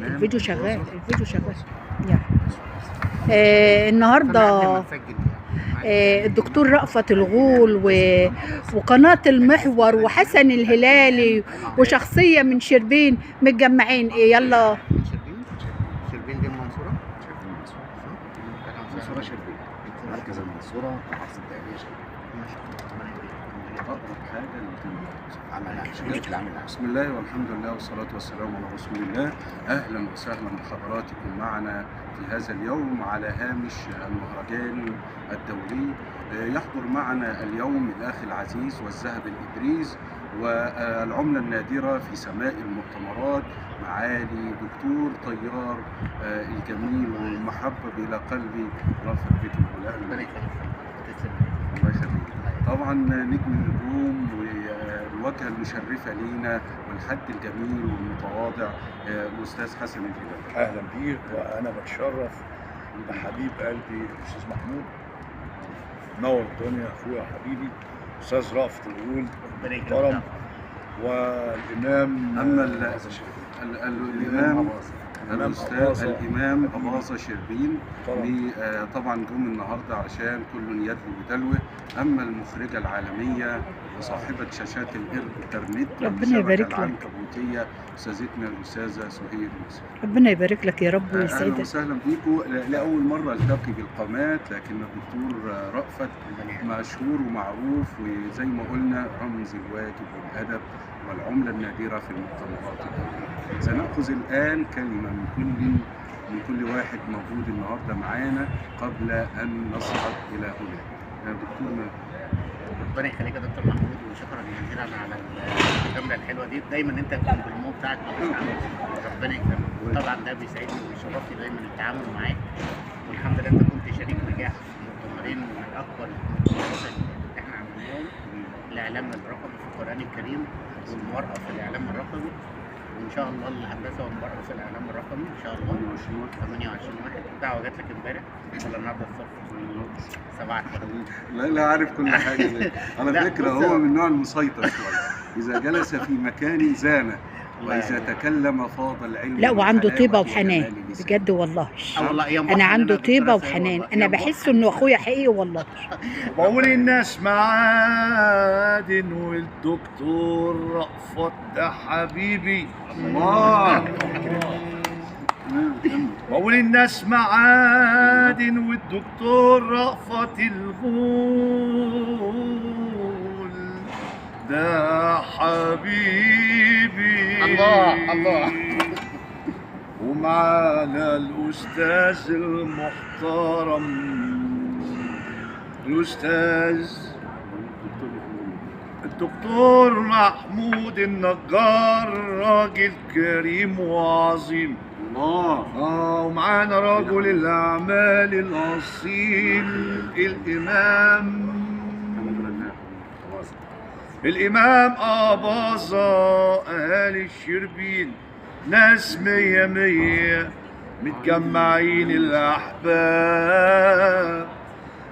الفيديو شغال، الفيديو شغال. يلا. النهارده الدكتور رأفت الغول وقناة المحور وحسن الهلالي وشخصية من شربين متجمعين. يلا. شربين دي المنصورة؟ منصورة شربين، مركز المنصورة محافظة الدقهلية شربين. أقرب حاجة بسم الله والحمد لله والصلاة والسلام على رسول الله. أهلا وسهلا بحضراتكم معنا في هذا اليوم على هامش المهرجان الدولي. يحضر معنا اليوم الأخ العزيز والذهب الإبريز والعملة النادرة في سماء المؤتمرات، معالي دكتور طيار الجميل والمحبب إلى قلبي رافت بك الغلاء. الله يخليك. طبعا نجم النجوم والواجهة المشرفة لينا والحد الجميل والمتواضع الأستاذ حسن الهلالي. أهلا بيك، وأنا بتشرف بحبيب قلبي الأستاذ محمود. نور الدنيا أخويا وحبيبي أستاذ رأفت الغول محترم، والإمام الإمام الأستاذ الإمام أباظة شربين. طبعا جم النهارده علشان كل يدلو بدلوه. أما المخرجة العالمية وصاحبة شاشات الإنترنت ربنا يبارك لك، العنكبوتية أستاذتنا الأستاذة سهير موسى. ربنا يبارك لك يا رب ويسعدك. أهلا وسهلا بيكم. لأول مرة ألتقي بالقامات، لكن الدكتور رأفت مشهور ومعروف، وزي ما قلنا رمز الواجب والأدب والعملة النادرة في المؤتمرات. سنأخذ الآن كلمة من كل واحد موجود النهارده معانا قبل أن نصعد إلى هنا. يا دكتور. ربنا يخليك يا دكتور محمود، وشكرا جزيلا على الجملة الحلوة دي. دايما أنت الكومبليمون بتاعك ربنا يكرمك، وطبعا ده بيسعدني وبيشرفني دايما التعامل معاك. والحمد لله أنت كنت شريك نجاح في مؤتمرين من أكبر المؤتمرات اللي إحنا عملناهم، الإعلام الرقمي في القرآن الكريم والمرأة في الإعلام الرقمي، وان شاء الله الهندسه والمرأة في الاعلام الرقمي ان شاء الله 28 واحد. الدعوه جات لك امبارح ولا النهارده الصبح؟ 7. لا عارف كل حاجه. على فكره هو من النوع المسيطر شويه، اذا جلس في مكان زانه واذا تكلم فاض العلم. لا، وعنده طيبه وحنان بجد والله. انا عنده طيبه وحنان، انا بحس انه اخويا حقيقي والله. بقول الناس معادن والدكتور رأفت ده حبيبي. الله. بقول الناس معادن والدكتور رأفت الغول ده حبيبي. الله. ومعانا الأستاذ المحترم الدكتور محمود النجار، راجل كريم وعظيم. ومعانا رجل الأعمال الأصيل الإمام أباظة آل الشربين. ناس 100 متجمعين الأحباب،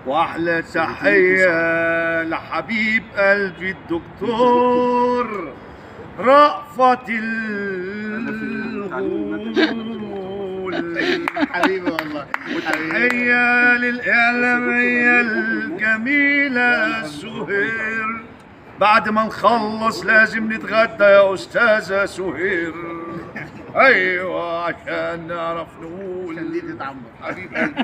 وأحلى تحية لحبيب قلبي الدكتور رأفت الغول حبيبي والله. وتحية للإعلامية الجميلة سهير. بعد ما نخلص لازم نتغدى يا أستاذة سهير. ايوه عشان نعرف نقول عشان دي تتعمر حبيب قلبي.